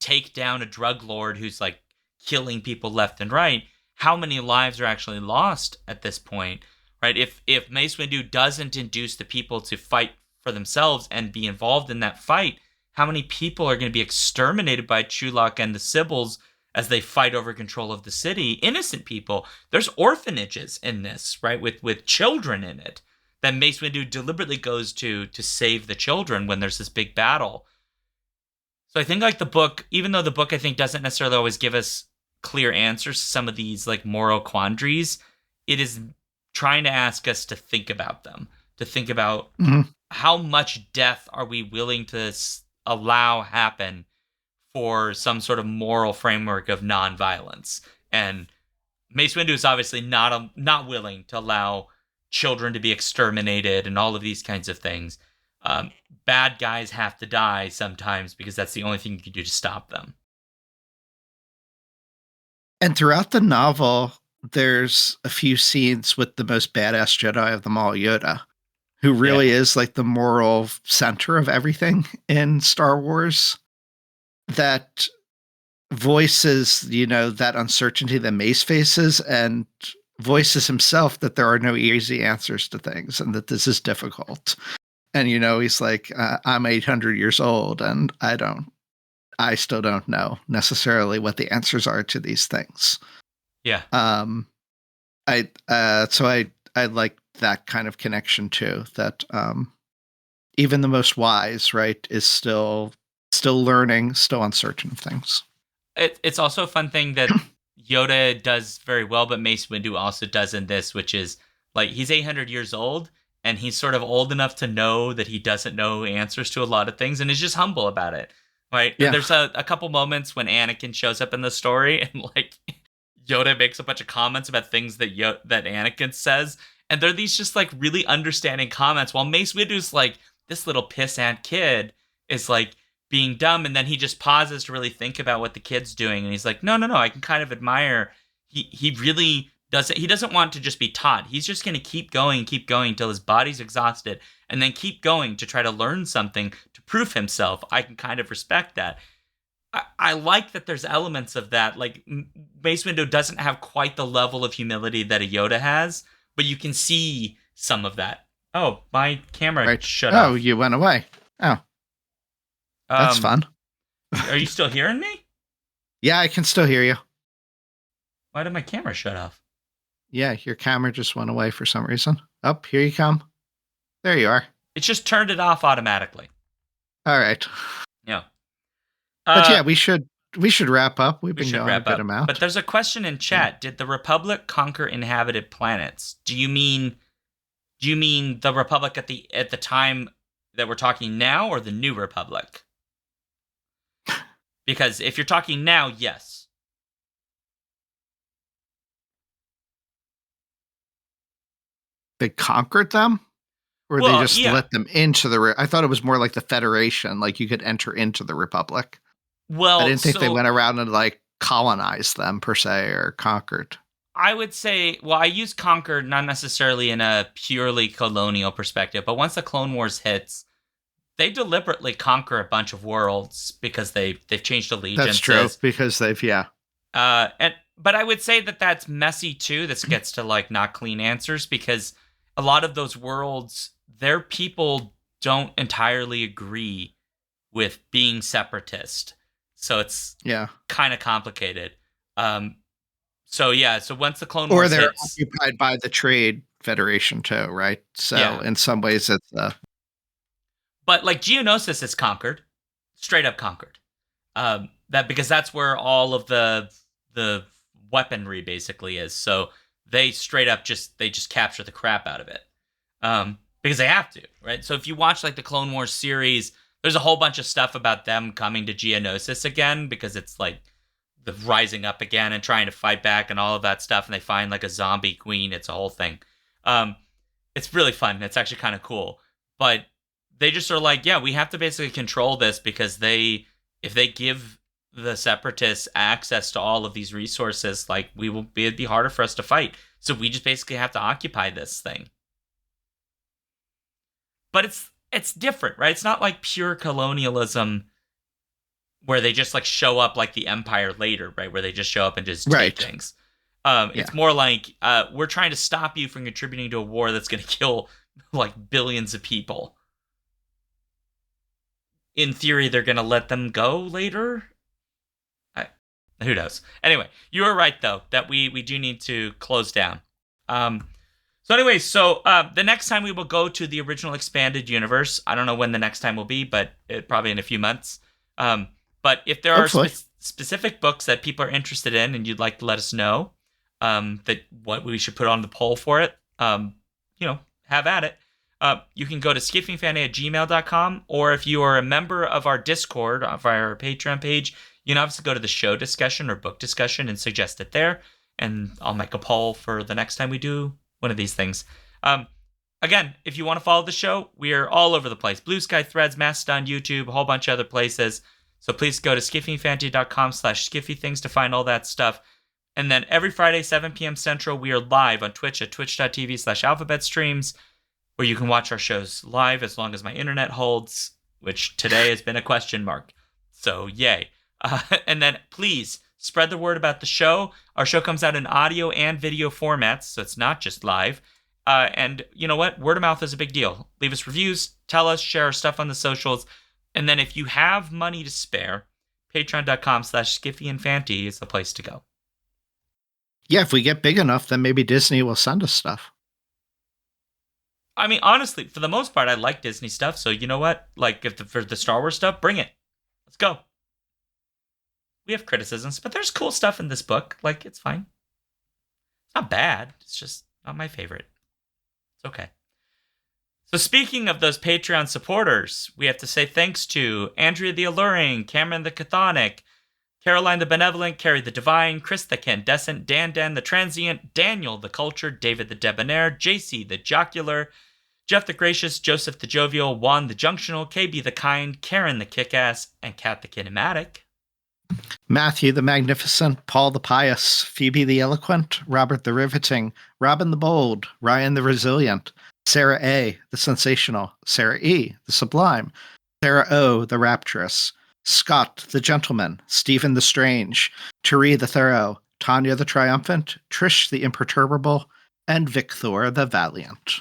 take down a drug lord who's like killing people left and right, how many lives are actually lost at this point, right? If Mace Windu doesn't induce the people to fight for themselves and be involved in that fight, how many people are going to be exterminated by Chulak and the Sibyls as they fight over control of the city? Innocent people. There's orphanages in this, right? With children in it that Mace Windu deliberately goes to save the children when there's this big battle. So I think like the book, even though the book I think doesn't necessarily always give us clear answers to some of these like moral quandaries, it is trying to ask us to think about them, to think about how much death are we willing to allow happen for some sort of moral framework of nonviolence. And Mace Windu is obviously not willing to allow children to be exterminated and all of these kinds of things. Bad guys have to die sometimes because that's the only thing you can do to stop them. And throughout the novel, there's a few scenes with the most badass Jedi of them all, Yoda, who really is like the moral center of everything in Star Wars, that voices, you know, that uncertainty that Mace faces and voices himself that there are no easy answers to things and that this is difficult. And, you know, he's like, I'm 800 years old and I still don't know necessarily what the answers are to these things. Yeah. I like that kind of connection too, that even the most wise, right, is still learning, still uncertain of things. It's also a fun thing that Yoda does very well, but Mace Windu also does in this, which is like he's 800 years old and he's sort of old enough to know that he doesn't know answers to a lot of things and is just humble about it, right? Yeah. And there's a couple moments when Anakin shows up in the story and like Yoda makes a bunch of comments about things that Anakin says, and they're these just like really understanding comments, while Mace Windu's like, this little pissant kid is like being dumb, and then he just pauses to really think about what the kid's doing, and he's like, no, I can kind of admire. He really doesn't. He doesn't want to just be taught. He's just going to keep going till his body's exhausted, and then keep going to try to learn something to prove himself. I can kind of respect that. I like that there's elements of that. Like Mace Windu doesn't have quite the level of humility that a Yoda has, but you can see some of that. Oh, my camera shut off. Oh, you went away. Oh. That's fun. Are you still hearing me? Yeah, I can still hear you. Why did my camera shut off? Yeah, your camera just went away for some reason. Oh, here you come. There you are. It just turned it off automatically. All right. Yeah. But yeah, we should wrap up. We've been going a good amount. But there's a question in chat. Did the Republic conquer inhabited planets? Do you mean the Republic at the time that we're talking now, or the New Republic? Because if you're talking now, yes. They conquered them? Or they just let them into the... I thought it was more like the Federation, like you could enter into the Republic. Well, I didn't think they went around and like colonized them per se, or conquered. I would say, well, I use conquered not necessarily in a purely colonial perspective, but once the Clone Wars hits, they deliberately conquer a bunch of worlds because they've changed allegiances. That's true, because but I would say that that's messy too. This gets to like not clean answers, because a lot of those worlds, their people don't entirely agree with being separatist. So it's kind of complicated. So once the Clone Wars they're hits, occupied by the Trade Federation too, right? So in some ways it's but like Geonosis is conquered, straight up conquered. Because that's where all of the weaponry basically is. So they straight up just capture the crap out of it. Because they have to, right? So if you watch like the Clone Wars series, there's a whole bunch of stuff about them coming to Geonosis again, because it's like the rising up again and trying to fight back and all of that stuff. And they find like a zombie queen. It's a whole thing. It's really fun. It's actually kind of cool. But they just are like, yeah, we have to basically control this because if they give the separatists access to all of these resources, like it'd be harder for us to fight. So we just basically have to occupy this thing. But it's different, right? It's not like pure colonialism where they just like show up like the Empire later, right? Where they just show up and just take things. It's more like we're trying to stop you from contributing to a war that's going to kill like billions of people. In theory, they're going to let them go later. Who knows? Anyway, you were right, though, that we do need to close down. So the next time we will go to the original expanded universe. I don't know when the next time will be, but probably in a few months. But if there are specific books that people are interested in and you'd like to let us know that what we should put on the poll for it, have at it. You can go to skiffingfanny@gmail.com, or if you are a member of our Discord, of our Patreon page, you can obviously go to the show discussion or book discussion and suggest it there, and I'll make a poll for the next time we do one of these things. Again, if you want to follow the show, we are all over the place. Blue Sky, Threads, Mastodon, YouTube, a whole bunch of other places. So please go to skiffingfantasy.com/skiffythings to find all that stuff. And then every Friday, 7 p.m. Central, we are live on Twitch at twitch.tv/alphabetstreams, where you can watch our shows live as long as my internet holds, which today has been a question mark. So yay. And then please spread the word about the show. Our show comes out in audio and video formats, so it's not just live. And you know what? Word of mouth is a big deal. Leave us reviews, tell us, share our stuff on the socials. And then if you have money to spare, patreon.com/skiffyandfanty is the place to go. Yeah, if we get big enough, then maybe Disney will send us stuff. I mean, honestly, for the most part, I like Disney stuff. So you know what? Like, for the Star Wars stuff, bring it. Let's go. We have criticisms, but there's cool stuff in this book. Like, it's fine. It's not bad. It's just not my favorite. It's okay. So speaking of those Patreon supporters, we have to say thanks to Andrea the Alluring, Cameron the Chthonic, Caroline the Benevolent, Carrie the Divine, Chris the Candescent, Dan the Transient, Daniel the Cultured, David the Debonair, JC the Jocular, Jeff the Gracious, Joseph the Jovial, Juan the Junctional, KB the Kind, Karen the Kickass, and Kat the Kinematic. Matthew the Magnificent, Paul the Pious, Phoebe the Eloquent, Robert the Riveting, Robin the Bold, Ryan the Resilient, Sarah A, the Sensational, Sarah E, the Sublime, Sarah O, the Rapturous, Scott the Gentleman, Stephen the Strange, Turi the Thorough, Tanya the Triumphant, Trish the Imperturbable, and Victor the Valiant.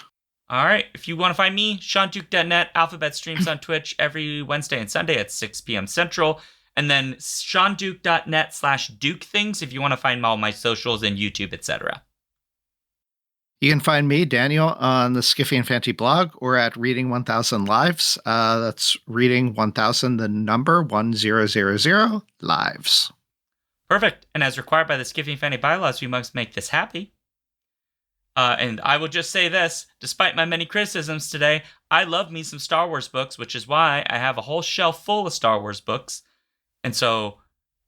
All right. If you want to find me, SeanDuke.net, Alphabet streams on Twitch every Wednesday and Sunday at 6 p.m. Central. And then SeanDuke.net/DukeThings if you want to find all my socials and YouTube, etc. You can find me, Daniel, on the Skiffy and Fanty blog or at Reading 1000 Lives. That's Reading 1000, the number 1000 lives. Perfect. And as required by the Skiffy and Fanty bylaws, we must make this happy. And I will just say this, despite my many criticisms today, I love me some Star Wars books, which is why I have a whole shelf full of Star Wars books. And so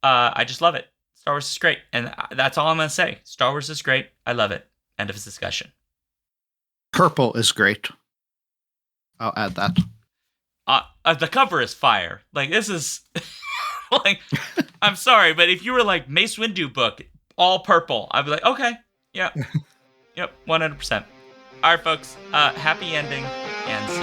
I just love it. Star Wars is great. And that's all I'm going to say. Star Wars is great. I love it. End of discussion. Purple is great. I'll add that. The cover is fire. Like, this is... like, I'm sorry, but if you were like, Mace Windu book, all purple, I'd be like, okay, yeah. Yep, 100%. All right, folks. Happy ending, and see you.